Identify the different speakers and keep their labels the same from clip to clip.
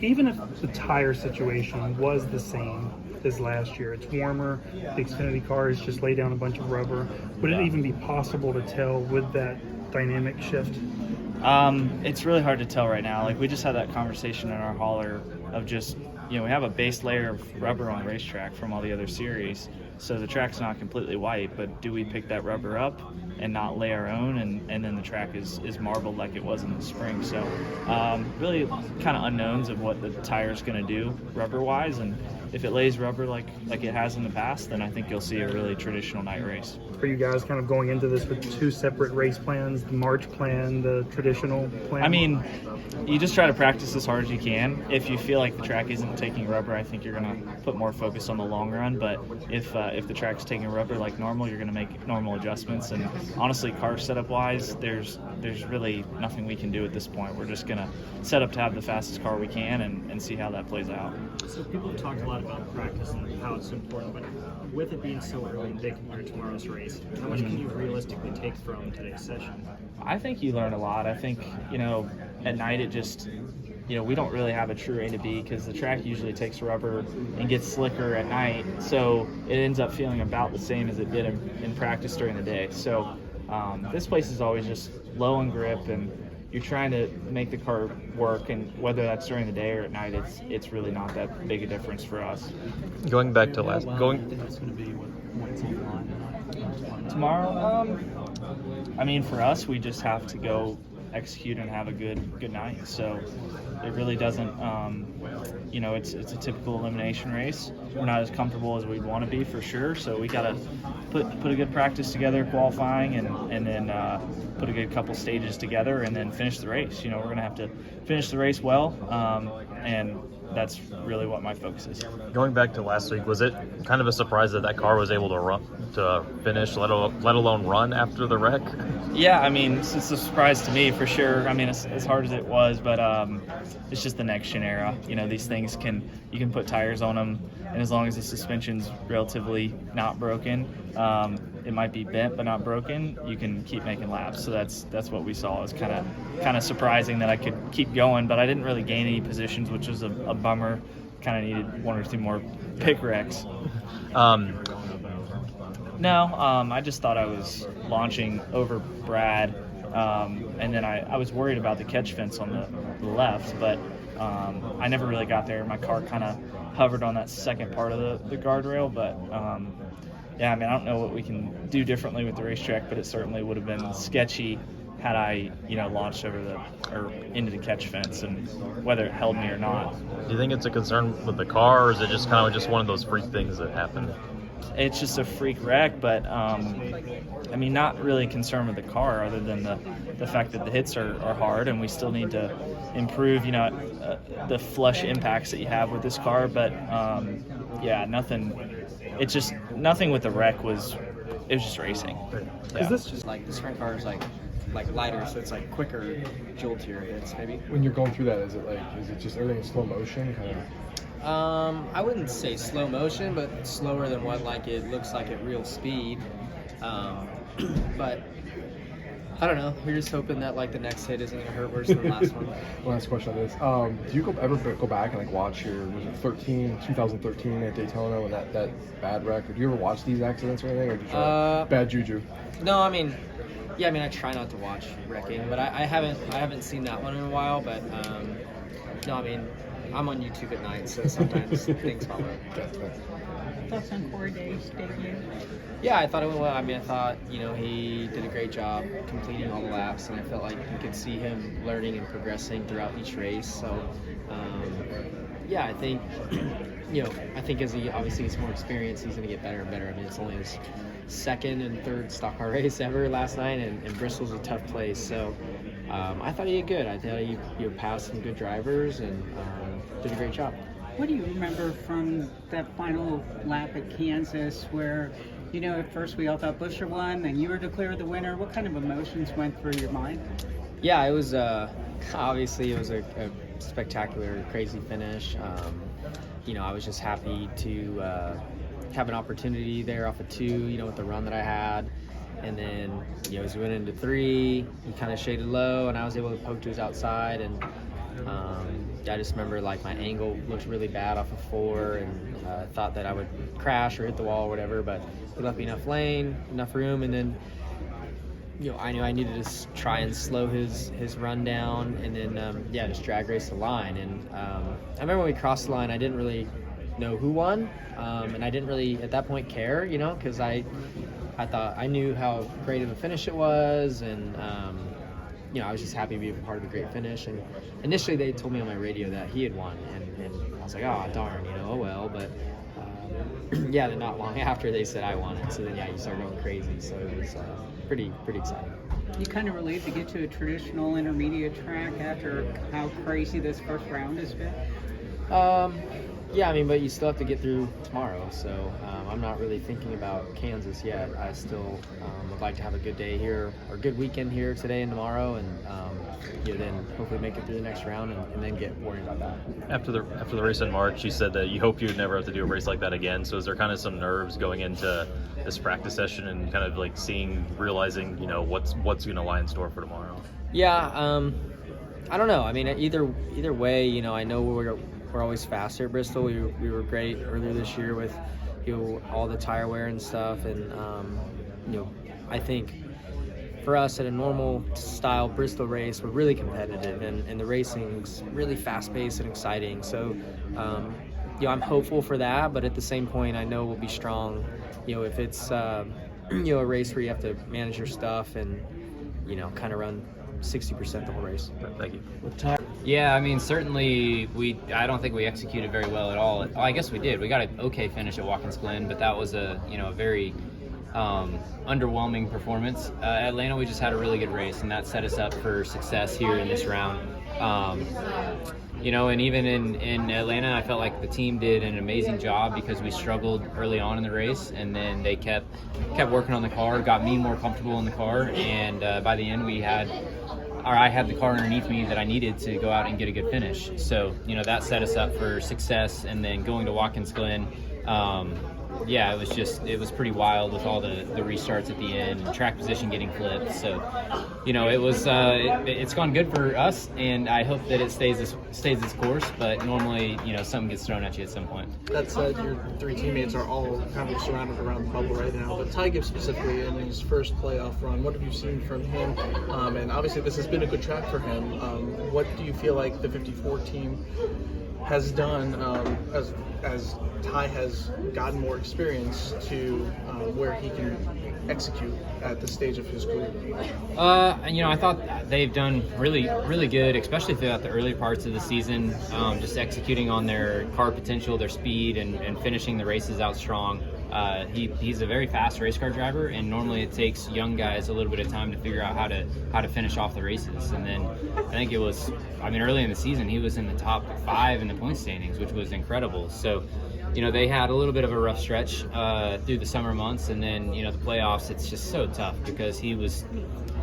Speaker 1: even if the tire situation was the same as last year, it's warmer, the Xfinity cars just lay down a bunch of rubber, would it even be possible to tell with that dynamic shift?
Speaker 2: It's really hard to tell right now. Like, we just had that conversation in our hauler of just, we have a base layer of rubber on the racetrack from all the other series, so the track's not completely white, but do we pick that rubber up and not lay our own, and then the track is marbled like it was in the spring? So really kind of unknowns of what the tire's going to do rubber-wise, and if it lays rubber like it has in the past, then I think you'll see a really traditional night race.
Speaker 1: Are you guys kind of going into this with two separate race plans, the March plan, the traditional plan?
Speaker 2: I mean, you just try to practice as hard as you can. If you feel like the track isn't taking rubber, I think you're going to put more focus on the long run. But if the track's taking rubber like normal, you're going to make normal adjustments. And honestly, car setup-wise, there's really nothing we can do at this point. We're just going to set up to have the fastest car we can and see how that plays out.
Speaker 3: So people have talked a lot about practice and how it's important, but with it being so early and big compared to tomorrow's race, how much can you realistically take from today's session?
Speaker 2: I think you learn a lot. I think, at night it just, we don't really have a true A to B because the track usually takes rubber and gets slicker at night. So it ends up feeling about the same as it did in practice during the day. So this place is always just low in grip, and you're trying to make the car work, and whether that's during the day or at night, it's really not that big a difference for us.
Speaker 4: Going back to last,
Speaker 3: I think that's going to be what's on the line
Speaker 2: Tomorrow, for us, we just have to go execute and have a good night. So it really doesn't, it's a typical elimination race. We're not as comfortable as we'd want to be for sure. So we got to put a good practice together, qualifying, and then put a good couple stages together, and then finish the race. We're going to have to finish the race well, and that's really what my focus is.
Speaker 4: Going back to last week, was it kind of a surprise that car was able to finish, let alone run after the wreck?
Speaker 2: Yeah, it's a surprise to me for sure. As hard as it was, but it's just the next gen era. These things you can put tires on them, and as long as the suspension's relatively not broken, it might be bent but not broken, you can keep making laps. So that's what we saw. It was kind of surprising that I could keep going, but I didn't really gain any positions, which was a bummer. Kind of needed one or two more pick wrecks. No, I just thought I was launching over Brad, and then I was worried about the catch fence on the left, but I never really got there. My car kind of hovered on that second part of the guardrail, but I don't know what we can do differently with the racetrack, but it certainly would have been sketchy had I, launched or into the catch fence, and whether it held me or not.
Speaker 4: Do you think it's a concern with the car, or is it just kind of one of those freak things that happen?
Speaker 2: It's just a freak wreck, but not really concerned with the car, other than the fact that the hits are hard, and we still need to improve, the flush impacts that you have with this car. But nothing. It's just nothing with the wreck it was just racing.
Speaker 3: Is this just like the sprint car is like lighter, so it's like quicker, joltier hits maybe?
Speaker 5: When you're going through that, is it just everything in slow motion kind of?
Speaker 6: I wouldn't say slow motion, but slower than what it looks like at real speed. But I don't know. We're just hoping that the next hit isn't gonna hurt worse than the last one.
Speaker 5: Last question on this: do you ever go back and watch your 2013 at Daytona when that bad wreck? Or do you ever watch these accidents or anything, or just bad juju?
Speaker 6: No, I try not to watch wrecking, but I haven't seen that one in a while. But no, I'm on YouTube at night, so sometimes things pop up.
Speaker 7: Thoughts on Corey Day's debut?
Speaker 6: Yeah, I thought it went well. I thought, he did a great job completing all the laps, and I felt like you could see him learning and progressing throughout each race. So, I think, I think as he obviously gets more experience, he's going to get better and better. It's only his second and third stock car race ever last night, and Bristol's a tough place. So, I thought he did good. I thought he passed some good drivers and did a great job.
Speaker 7: What do you remember from that final lap at Kansas where, at first we all thought Busher won and you were declared the winner? What kind of emotions went through your mind?
Speaker 6: Yeah, it was obviously it was a spectacular, crazy finish. I was just happy to have an opportunity there off of 2, with the run that I had. And then, as we went into 3, he kind of shaded low, and I was able to poke to his outside and I just remember like my angle looked really bad off of 4, and thought that I would crash or hit the wall or whatever, but he left me enough lane, enough room, and then I knew I needed to try and slow his run down, and then just drag race the line. And I remember when we crossed the line, I didn't really know who won, and I didn't really at that point care, because I thought I knew how great of a finish it was, and I was just happy to be a part of a great finish. And initially they told me on my radio that he had won, and I was like, oh darn, oh well. But then not long after they said I won it, so then you start going crazy. So it was pretty exciting.
Speaker 7: You kind of relieved to get to a traditional intermediate track after how crazy this first round has been?
Speaker 6: But you still have to get through tomorrow, so I'm not really thinking about Kansas yet. I still would like to have a good day here, or good weekend here today and tomorrow, and then hopefully make it through the next round, and then get worried about that.
Speaker 4: After the race in March, you said that you hope you'd never have to do a race like that again. So is there kind of some nerves going into this practice session and kind of like realizing what's going to lie in store for tomorrow?
Speaker 6: Yeah, I don't know. I mean, either way, I know we're always faster at Bristol. We were great earlier this year with all the tire wear and stuff, and I think for us at a normal style Bristol race, we're really competitive, and the racing's really fast-paced and exciting. So I'm hopeful for that, but at the same point I know we'll be strong if it's a race where you have to manage your stuff and kind of run 60% the whole race.
Speaker 4: Thank you.
Speaker 8: Yeah, I mean, certainly I don't think we executed very well at all. I guess we did. We got an okay finish at Watkins Glen, but that was a very underwhelming performance. Atlanta, we just had a really good race, and that set us up for success here in this round. And even in Atlanta, I felt like the team did an amazing job because we struggled early on in the race, and then they kept working on the car, got me more comfortable in the car, and by the end I had the car underneath me that I needed to go out and get a good finish. So, that set us up for success. And then going to Watkins Glen, it was pretty wild with all the restarts at the end and track position getting flipped. So, it's gone good for us, and I hope that it stays its course. But normally, something gets thrown at you at some point.
Speaker 9: That said, your 3 teammates are all kind of surrounded around the bubble right now. But Ty Gibbs specifically, in his first playoff run, what have you seen from him? And obviously, this has been a good track for him. What do you feel like the 54 team has done as Ty has gotten more experience to where he can execute at this stage of his career?
Speaker 8: I thought they've done really, really good, especially throughout the early parts of the season, just executing on their car potential, their speed, and finishing the races out strong. He's a very fast race car driver, and normally it takes young guys a little bit of time to figure out how to finish off the races. And then I think early in the season he was in the top 5 in the point standings, which was incredible. So they had a little bit of a rough stretch through the summer months, and then the playoffs, it's just so tough because he was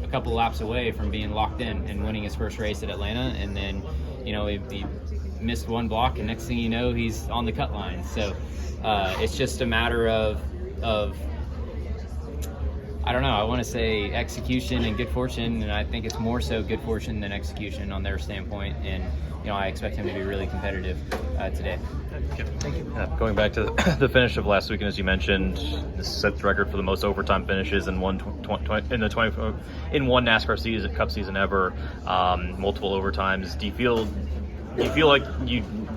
Speaker 8: a couple laps away from being locked in and winning his first race at Atlanta, and then he missed one block, and next thing you know, he's on the cut line. So it's just a matter of I don't know, I want to say execution and good fortune, and I think it's more so good fortune than execution on their standpoint, and I expect him to be really competitive today.
Speaker 9: Thank you.
Speaker 4: Going back to the finish of last weekend, as you mentioned, this sets the record for the most overtime finishes in one NASCAR season, Cup season ever. Multiple overtimes. Do you feel like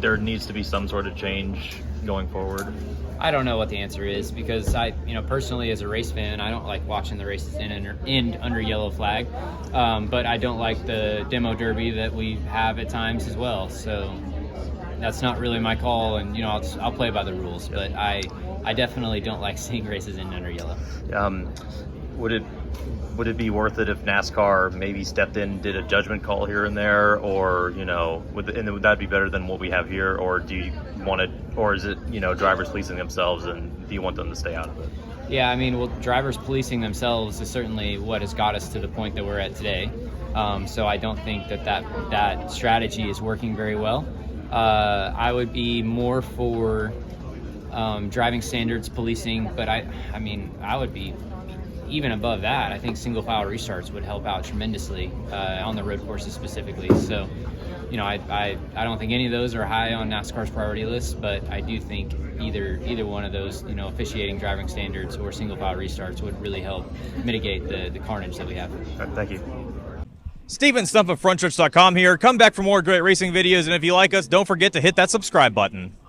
Speaker 4: there needs to be some sort of change going forward?
Speaker 8: I don't know what the answer is, because I personally as a race fan, I don't like watching the races end under yellow flag, but I don't like the demo derby that we have at times as well. So that's not really my call, and I'll play by the rules. But I definitely don't like seeing races end under yellow.
Speaker 4: Would it be worth it if NASCAR maybe stepped in, did a judgment call here and there, or would that be better than what we have here, or do you want it, or is it drivers policing themselves, and do you want them to stay out of it?
Speaker 8: Yeah, drivers policing themselves is certainly what has got us to the point that we're at today. So I don't think that strategy is working very well. I would be more for driving standards policing, but I would be even above that, I think single file restarts would help out tremendously on the road courses specifically. So, you know, I don't think any of those are high on NASCAR's priority list, but I do think either one of those, you know, officiating, driving standards, or single file restarts would really help mitigate the carnage that we have.
Speaker 4: All right, thank you.
Speaker 10: Steven Stumpf of Frontstretch.com here. Come back for more great racing videos, and if you like us, don't forget to hit that subscribe button.